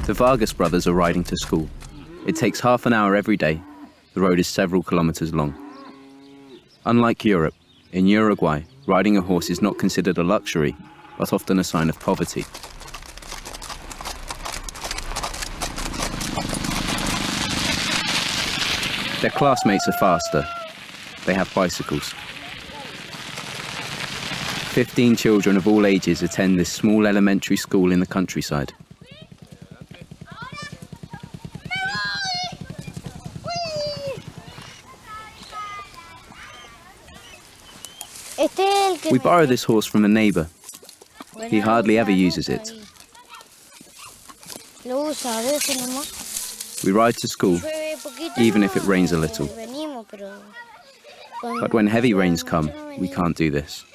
The Vargas brothers are riding to school. It takes half an hour every day. The road is several kilometers long. Unlike Europe, in Uruguay, riding a horse is not considered a luxury, but often a sign of poverty. Their classmates are faster. They have bicycles. 15 children of all ages attend this small elementary school in the countryside. We borrow this horse from a neighbor. He hardly ever uses it. We ride to school, even if it rains a little. But when heavy rains come, we can't do this.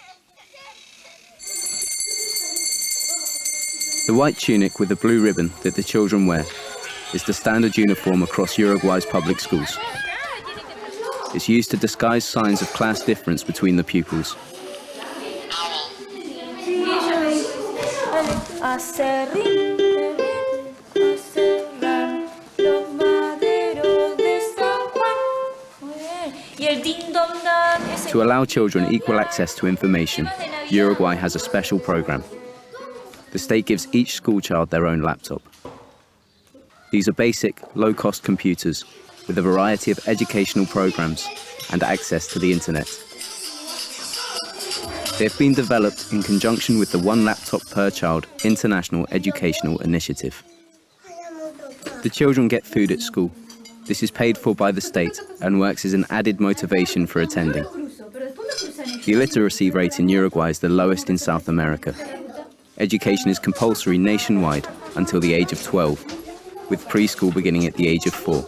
The white tunic with the blue ribbon that the children wear is the standard uniform across Uruguay's public schools. It's used to disguise signs of class difference between the pupils. To allow children equal access to information, Uruguay has a special program. The state gives each schoolchild their own laptop. These are basic, low-cost computers with a variety of educational programs and access to the internet. They have been developed in conjunction with the One Laptop Per Child International Educational Initiative. The children get food at school. This is paid for by the state and works as an added motivation for attending. The illiteracy rate in Uruguay is the lowest in South America. Education is compulsory nationwide until the age of 12, with preschool beginning at the age of 4.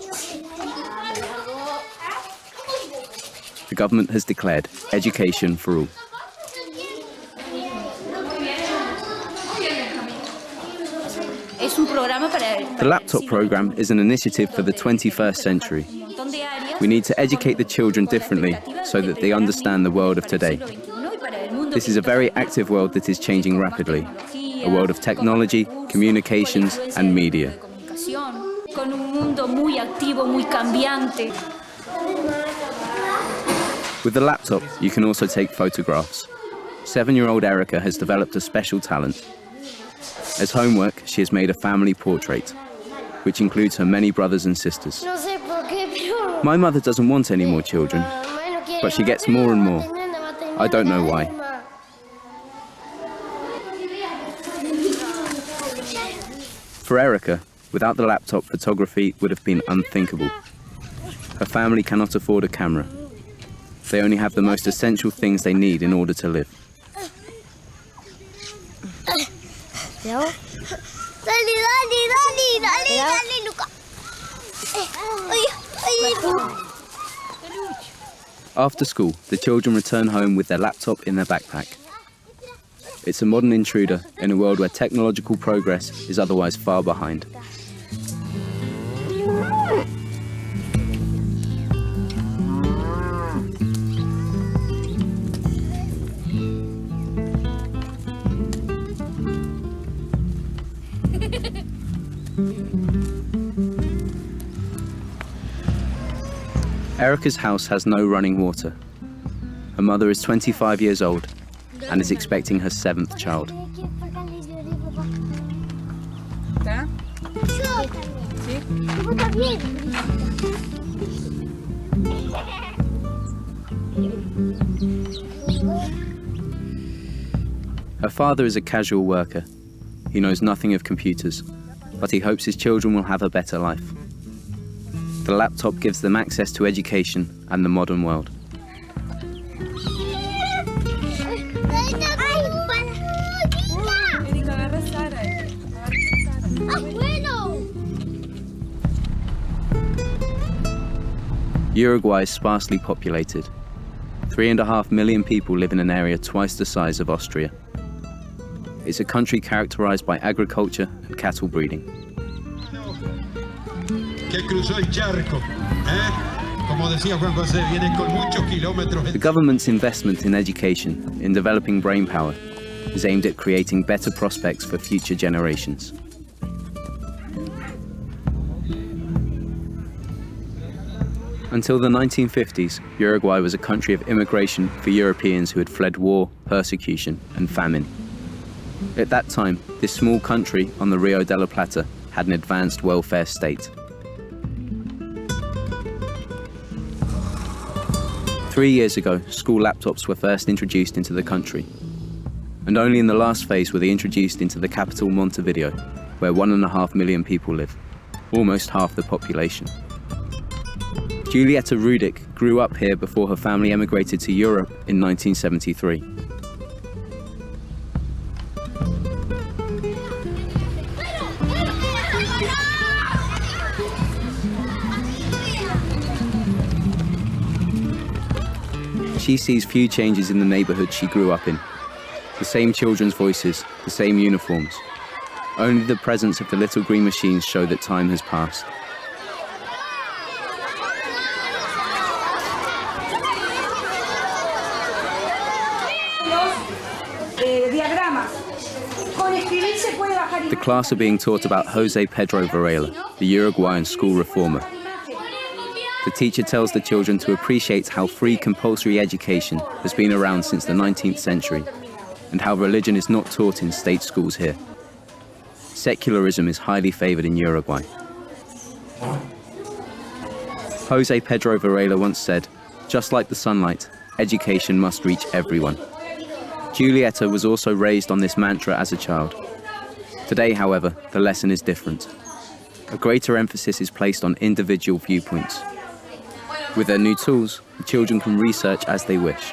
The government has declared education for all. The laptop program is an initiative for the 21st century. We need to educate the children differently so that they understand the world of today. This is a very active world that is changing rapidly, a world of technology, communications, and media. With the laptop, you can also take photographs. 7-year-old Erica has developed a special talent. As homework, she has made a family portrait, which includes her many brothers and sisters. My mother doesn't want any more children, but she gets more and more. I don't know why. For Erica, without the laptop, photography would have been unthinkable. Her family cannot afford a camera. They only have the most essential things they need in order to live. After school, the children return home with their laptop in their backpack. It's a modern intruder in a world where technological progress is otherwise far behind. Erica's house has no running water. Her mother is 25 years old and is expecting her 7th child. Her father is a casual worker. He knows nothing of computers, but he hopes his children will have a better life. The laptop gives them access to education and the modern world. Uruguay is sparsely populated. 3.5 million people live in an area twice the size of Austria. It's a country characterized by agriculture and cattle breeding. The government's investment in education, in developing brain power, is aimed at creating better prospects for future generations. Until the 1950s, Uruguay was a country of immigration for Europeans who had fled war, persecution, and famine. At that time, this small country on the Rio de la Plata had an advanced welfare state. 3 years ago, school laptops were first introduced into the country. And only in the last phase were they introduced into the capital Montevideo, where 1.5 million people live, almost half the population. Julieta Rudich grew up here before her family emigrated to Europe in 1973. She sees few changes in the neighborhood she grew up in. The same children's voices, the same uniforms. Only the presence of the little green machines show that time has passed. The class are being taught about José Pedro Varela, the Uruguayan school reformer. The teacher tells the children to appreciate how free compulsory education has been around since the 19th century, and how religion is not taught in state schools here. Secularism is highly favored in Uruguay. José Pedro Varela once said, "Just like the sunlight, education must reach everyone." Julieta was also raised on this mantra as a child. Today, however, the lesson is different. A greater emphasis is placed on individual viewpoints. With their new tools, the children can research as they wish.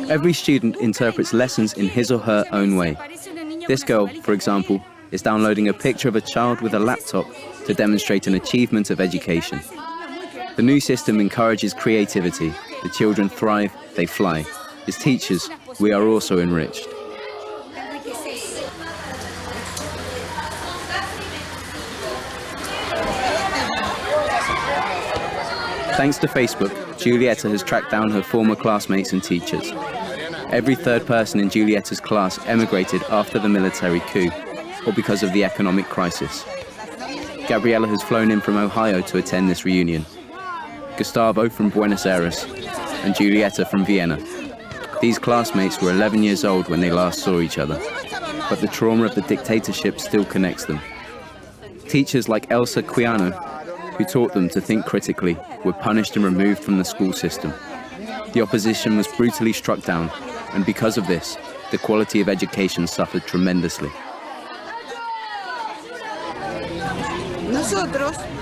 Every student interprets lessons in his or her own way. This girl, for example, is downloading a picture of a child with a laptop to demonstrate an achievement of education. The new system encourages creativity. The children thrive, they fly. As teachers, we are also enriched. Thanks to Facebook, Julieta has tracked down her former classmates and teachers. Every third person in Julieta's class emigrated after the military coup, or because of the economic crisis. Gabriela has flown in from Ohio to attend this reunion. Gustavo from Buenos Aires, and Julieta from Vienna. These classmates were 11 years old when they last saw each other, but the trauma of the dictatorship still connects them. Teachers like Elsa Quijano, who taught them to think critically, were punished and removed from the school system. The opposition was brutally struck down, and because of this, the quality of education suffered tremendously.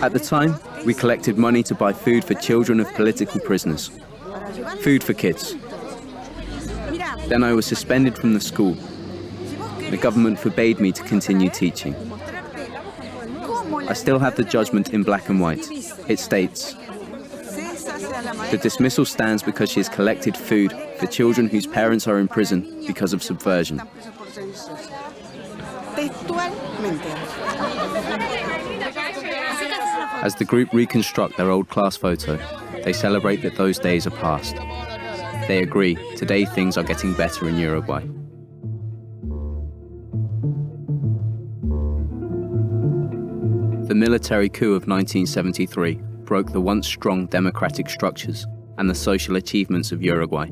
At the time, we collected money to buy food for children of political prisoners. Food for kids. Then I was suspended from the school. The government forbade me to continue teaching. I still have the judgment in black and white. It states, "The dismissal stands because she has collected food for children whose parents are in prison because of subversion." As the group reconstruct their old class photo, they celebrate that those days are past. They agree, today things are getting better in Uruguay. The military coup of 1973 broke the once strong democratic structures and the social achievements of Uruguay.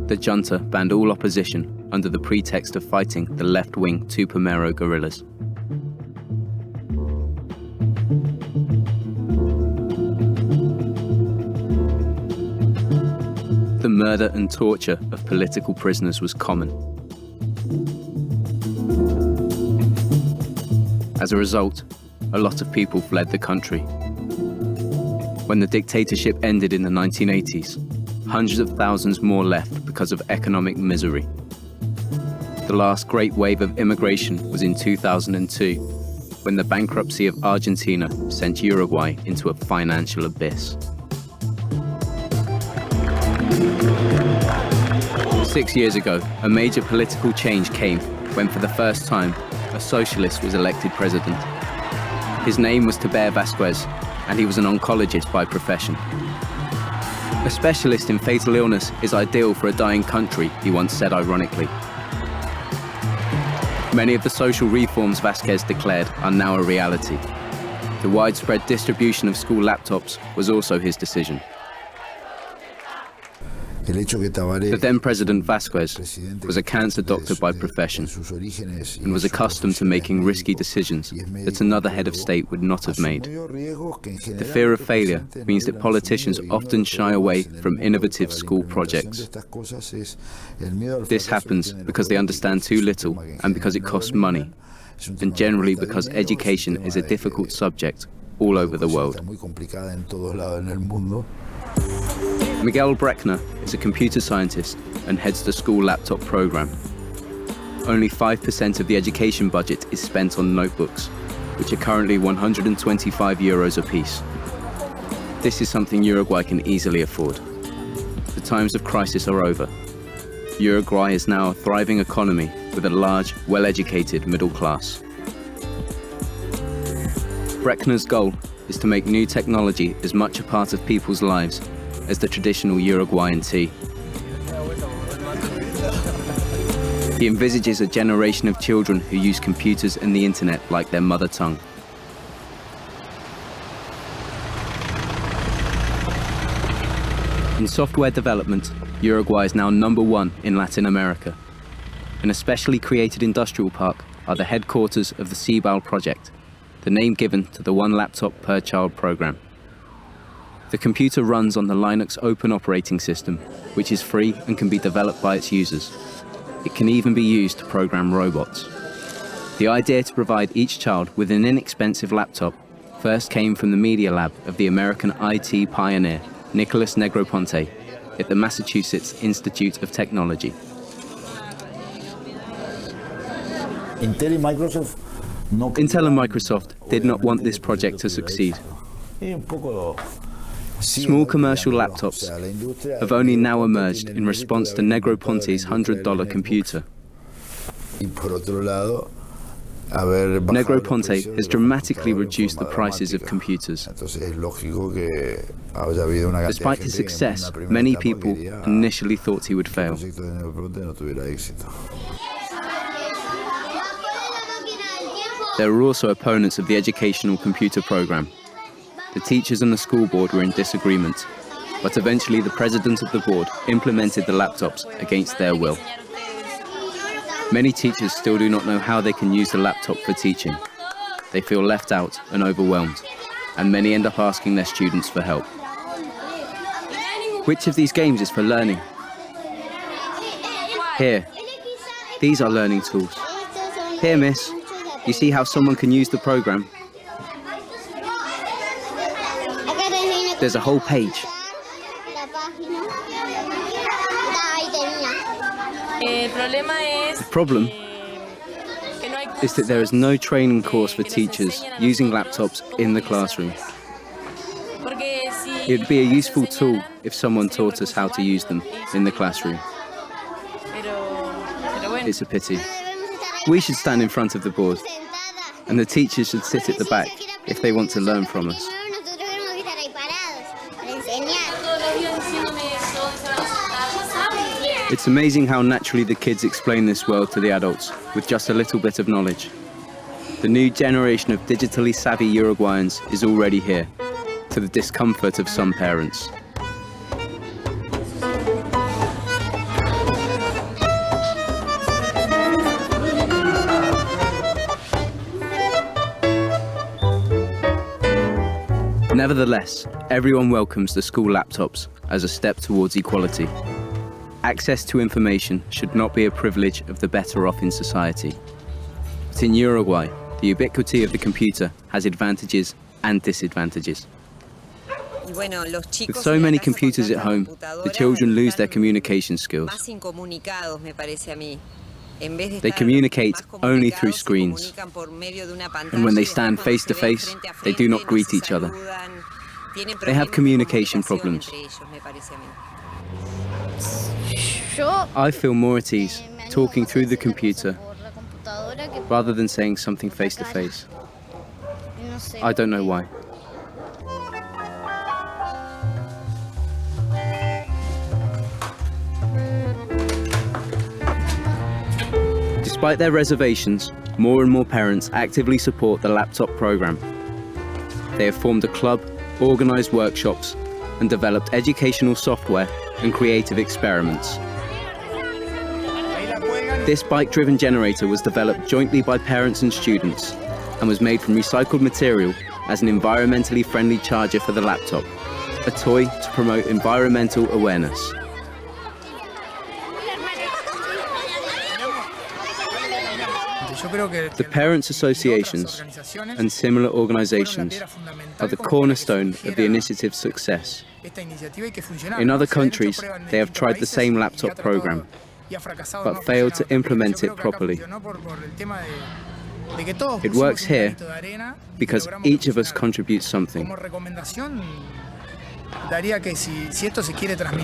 The junta banned all opposition under the pretext of fighting the left-wing Tupamero guerrillas. The murder and torture of political prisoners was common. As a result, a lot of people fled the country. When the dictatorship ended in the 1980s, hundreds of thousands more left because of economic misery. The last great wave of immigration was in 2002, when the bankruptcy of Argentina sent Uruguay into a financial abyss. 6 years ago, a major political change came when, for the first time, a socialist was elected president. His name was Vazquez, and he was an oncologist by profession. "A specialist in fatal illness is ideal for a dying country," he once said ironically. Many of the social reforms Vazquez declared are now a reality. The widespread distribution of school laptops was also his decision. The then President Vazquez was a cancer doctor by profession and was accustomed to making risky decisions that another head of state would not have made. The fear of failure means that politicians often shy away from innovative school projects. This happens because they understand too little and because it costs money, and generally because education is a difficult subject all over the world. Miguel Brechner is a computer scientist and heads the school laptop program. Only 5% of the education budget is spent on notebooks, which are currently €125 apiece. This is something Uruguay can easily afford. The times of crisis are over. Uruguay is now a thriving economy with a large, well-educated middle class. Brechner's goal is to make new technology as much a part of people's lives as the traditional Uruguayan tea. He envisages a generation of children who use computers and the internet like their mother tongue. In software development, Uruguay is now #1 in Latin America. An especially created industrial park are the headquarters of the Ceibal project, the name given to the one laptop per child program. The computer runs on the Linux open operating system, which is free and can be developed by its users. It can even be used to program robots. The idea to provide each child with an inexpensive laptop first came from the Media Lab of the American IT pioneer, Nicholas Negroponte, at the Massachusetts Institute of Technology. Intel and Microsoft did not want this project to succeed. Small commercial laptops have only now emerged in response to Negroponte's $100 computer. Negroponte has dramatically reduced the prices of computers. Despite his success, many people initially thought he would fail. There were also opponents of the educational computer program. The teachers and the school board were in disagreement, but eventually the president of the board implemented the laptops against their will. Many teachers still do not know how they can use the laptop for teaching. They feel left out and overwhelmed, and many end up asking their students for help. Which of these games is for learning? Here. These are learning tools. Here, miss. You see how someone can use the program? There's a whole page. The problem is that there is no training course for teachers using laptops in the classroom. It would be a useful tool if someone taught us how to use them in the classroom. It's a pity. We should stand in front of the board, and the teachers should sit at the back if they want to learn from us. It's amazing how naturally the kids explain this world to the adults with just a little bit of knowledge. The new generation of digitally savvy Uruguayans is already here, to the discomfort of some parents. Nevertheless, everyone welcomes the school laptops as a step towards equality. Access to information should not be a privilege of the better off in society. But in Uruguay, the ubiquity of the computer has advantages and disadvantages. With so many computers at home, the children lose their communication skills. They communicate only through screens, and when they stand face to face, they do not greet each other. They have communication problems. I feel more at ease talking through the computer rather than saying something face to face. I don't know why. Despite their reservations, more and more parents actively support the laptop program. They have formed a club, organized workshops, and developed educational software and creative experiments. This bike-driven generator was developed jointly by parents and students and was made from recycled material as an environmentally friendly charger for the laptop, a toy to promote environmental awareness. The parents' associations and similar organizations are the cornerstone of the initiative's success. In other countries, they have tried the same laptop program, but failed to implement it properly. It works here because each of us contributes something.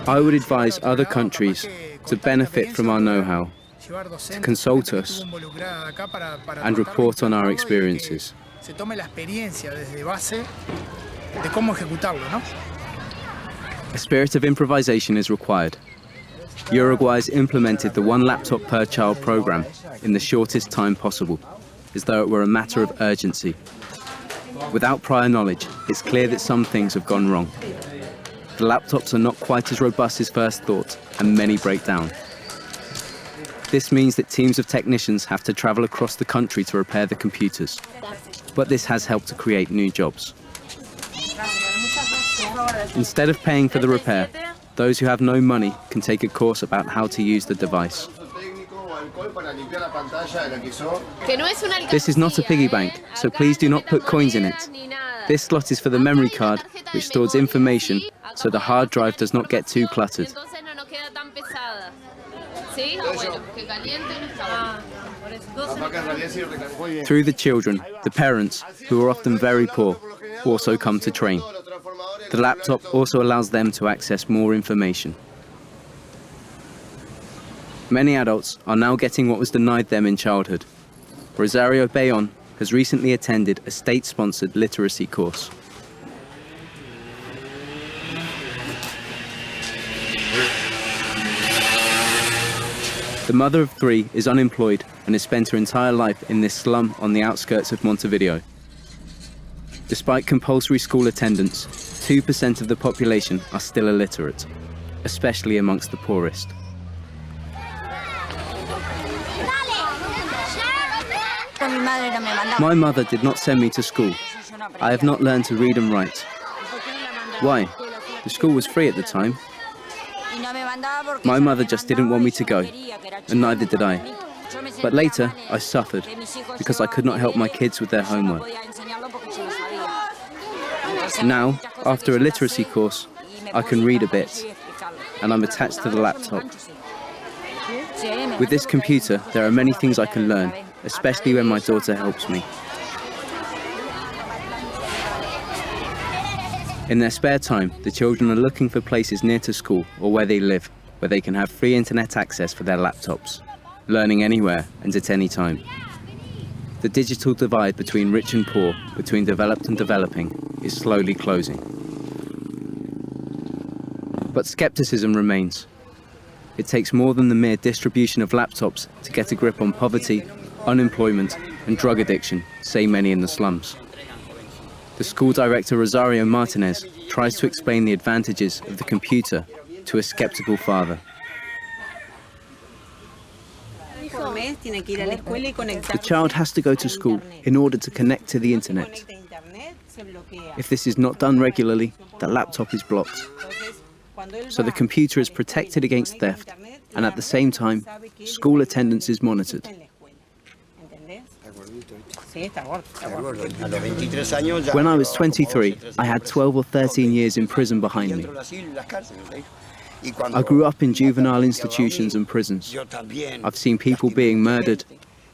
I would advise other countries to benefit from our know-how, to consult us and report on our experiences. A spirit of improvisation is required. Uruguay's implemented the one laptop per child program in the shortest time possible, as though it were a matter of urgency. Without prior knowledge, it's clear that some things have gone wrong. The laptops are not quite as robust as first thought, and many break down. This means that teams of technicians have to travel across the country to repair the computers. But this has helped to create new jobs. Instead of paying for the repair, those who have no money can take a course about how to use the device. This is not a piggy bank, so please do not put coins in it. This slot is for the memory card, which stores information, so the hard drive does not get too cluttered. Through the children, the parents, who are often very poor, also come to train. The laptop also allows them to access more information. Many adults are now getting what was denied them in childhood. Rosario Bayón has recently attended a state-sponsored literacy course. The mother of three is unemployed and has spent her entire life in this slum on the outskirts of Montevideo. Despite compulsory school attendance, 2% of the population are still illiterate, especially amongst the poorest. My mother did not send me to school. I have not learned to read and write. Why? The school was free at the time. My mother just didn't want me to go, and neither did I. But later, I suffered because I could not help my kids with their homework. Now, after a literacy course, I can read a bit, and I'm attached to the laptop. With this computer, there are many things I can learn, especially when my daughter helps me. In their spare time, the children are looking for places near to school or where they live, where they can have free internet access for their laptops, learning anywhere and at any time. The digital divide between rich and poor, between developed and developing, is slowly closing. But skepticism remains. It takes more than the mere distribution of laptops to get a grip on poverty, unemployment, and drug addiction, say many in the slums. The school director Rosario Martinez tries to explain the advantages of the computer to a skeptical father. The child has to go to school in order to connect to the internet. If this is not done regularly, the laptop is blocked. So the computer is protected against theft, and at the same time, school attendance is monitored. When I was 23, I had 12 or 13 years in prison behind me. I grew up in juvenile institutions and prisons. I've seen people being murdered,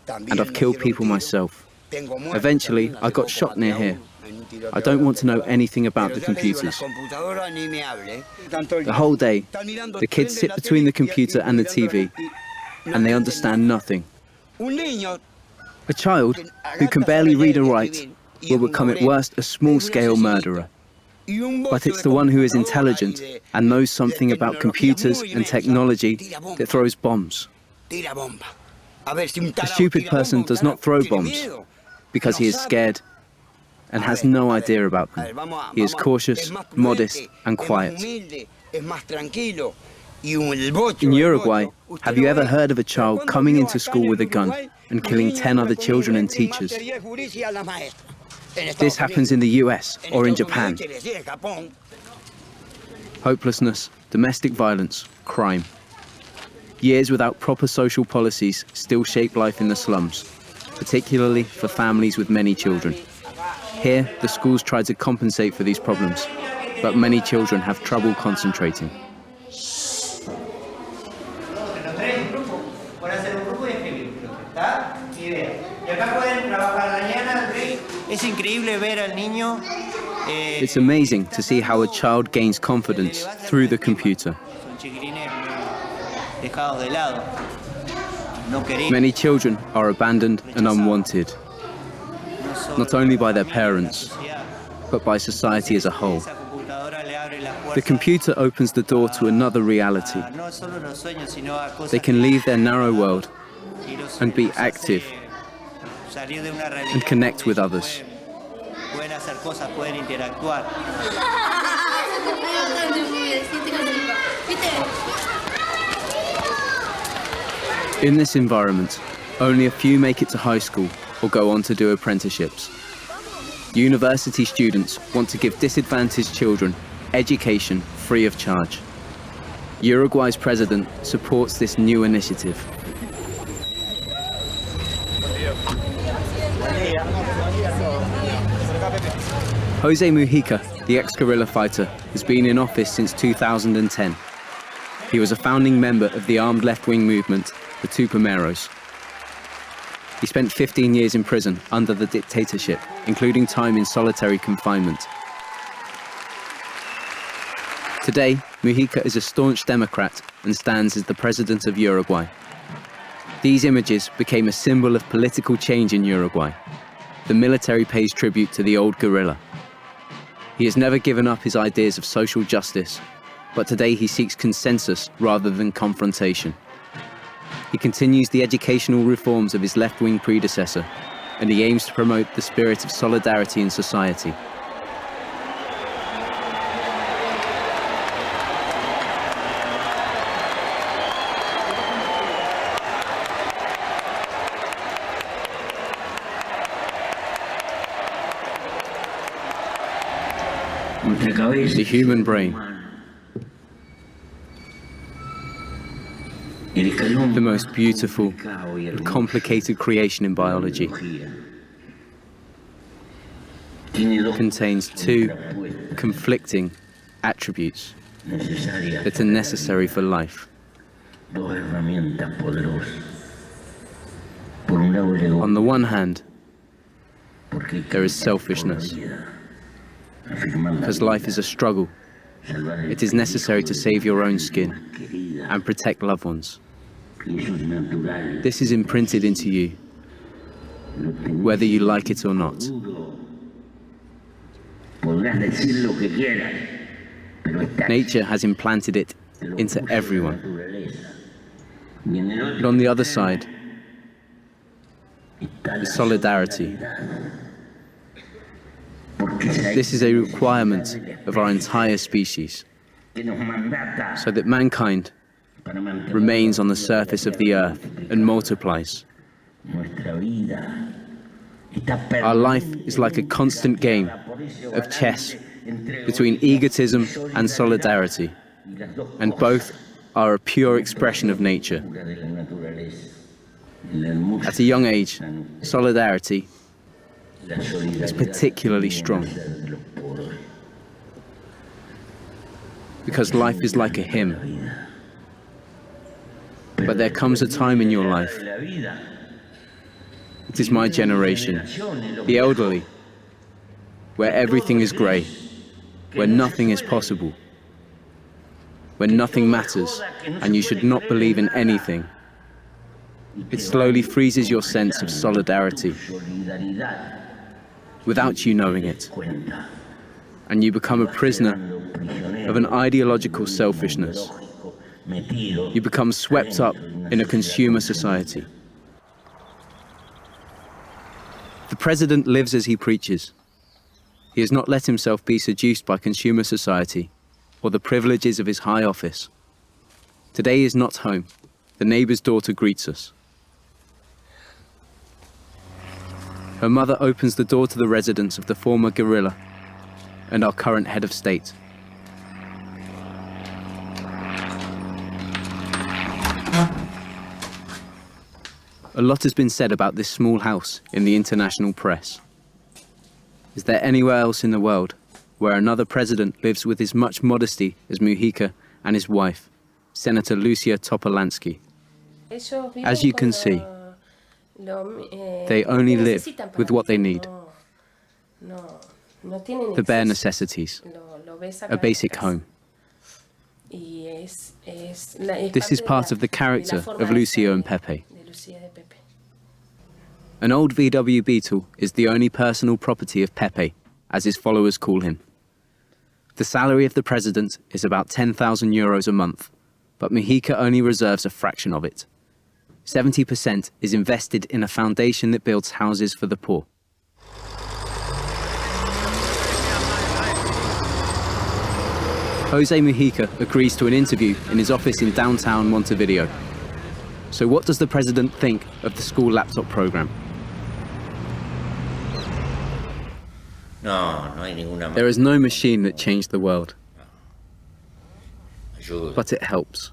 and I've killed people myself. Eventually, I got shot near here. I don't want to know anything about the computers. The whole day, the kids sit between the computer and the TV, and they understand nothing. A child who can barely read or write will become at worst a small-scale murderer. But it's the one who is intelligent and knows something about computers and technology that throws bombs. A stupid person does not throw bombs because he is scared and has no idea about them. He is cautious, modest, and quiet. In Uruguay, have you ever heard of a child coming into school with a gun and killing 10 other children and teachers? This happens in the US or in Japan. Hopelessness, domestic violence, crime. Years without proper social policies still shape life in the slums, particularly for families with many children. Here, the schools try to compensate for these problems, but many children have trouble concentrating. It's amazing to see how a child gains confidence through the computer. Many children are abandoned and unwanted, not only by their parents, but by society as a whole. The computer opens the door to another reality. They can leave their narrow world and be active and connect with others. In this environment, only a few make it to high school or go on to do apprenticeships. University students want to give disadvantaged children education free of charge. Uruguay's president supports this new initiative. José Mujica, the ex-guerrilla fighter, has been in office since 2010. He was a founding member of the armed left-wing movement, the Tupameros. He spent 15 years in prison under the dictatorship, including time in solitary confinement. Today, Mujica is a staunch Democrat and stands as the president of Uruguay. These images became a symbol of political change in Uruguay. The military pays tribute to the old guerrilla. He has never given up his ideas of social justice, but today he seeks consensus rather than confrontation. He continues the educational reforms of his left-wing predecessor, and he aims to promote the spirit of solidarity in society. The human brain. The most beautiful and complicated creation in biology. Contains two conflicting attributes that are necessary for life. On the one hand, there is selfishness. Because life is a struggle, it is necessary to save your own skin and protect loved ones. This is imprinted into you, whether you like it or not. Nature has implanted it into everyone. But on the other side is solidarity. This is a requirement of our entire species, so that mankind remains on the surface of the earth and multiplies. Our life is like a constant game of chess between egotism and solidarity, and both are a pure expression of nature. At a young age, solidarity is particularly strong, because life is like a hymn. But there comes a time in your life, it is my generation, the elderly, where everything is grey, where nothing is possible, where nothing matters, and you should not believe in anything. It slowly freezes your sense of solidarity, without you knowing it, and you become a prisoner of an ideological selfishness. You become swept up in a consumer society. The president lives as he preaches. He has not let himself be seduced by consumer society or the privileges of his high office. Today he is not home. The neighbour's daughter greets us. Her mother opens the door to the residence of the former guerrilla and our current head of state. A lot has been said about this small house in the international press. Is there anywhere else in the world where another president lives with as much modesty as Mujica and his wife, Senator Luisa Topolansky? As you can see, they only live with what they need. The bare necessities, a basic home. This is part of the character of Lucio and Pepe. An old VW Beetle is the only personal property of Pepe, as his followers call him. The salary of the president is about 10,000 euros a month, but Mujica only reserves a fraction of it. 70% is invested in a foundation that builds houses for the poor. Jose Mujica agrees to an interview in his office in downtown Montevideo. So what does the president think of the school laptop program? There is no machine that changed the world, but it helps.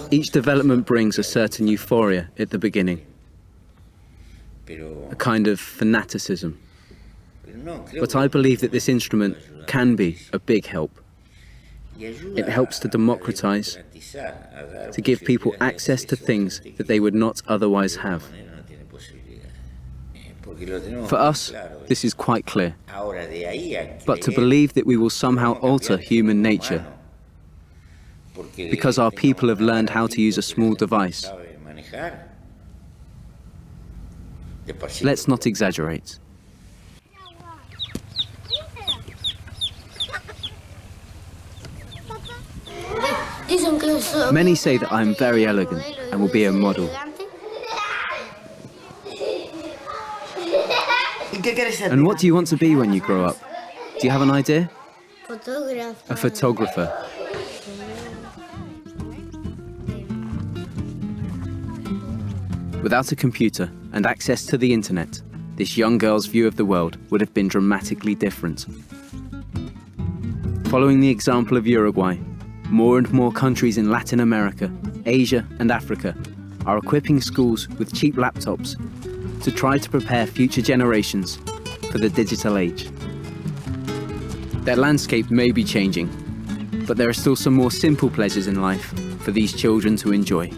Each development brings a certain euphoria at the beginning, a kind of fanaticism. But I believe that this instrument can be a big help. It helps to democratize, to give people access to things that they would not otherwise have. For us, this is quite clear. But to believe that we will somehow alter human nature, because our people have learned how to use a small device, let's not exaggerate. Many say that I am very elegant and will be a model. And what do you want to be when you grow up? Do you have an idea? A photographer. Without a computer and access to the internet, this young girl's view of the world would have been dramatically different. Following the example of Uruguay, more and more countries in Latin America, Asia and Africa are equipping schools with cheap laptops to try to prepare future generations for the digital age. Their landscape may be changing, but there are still some more simple pleasures in life for these children to enjoy.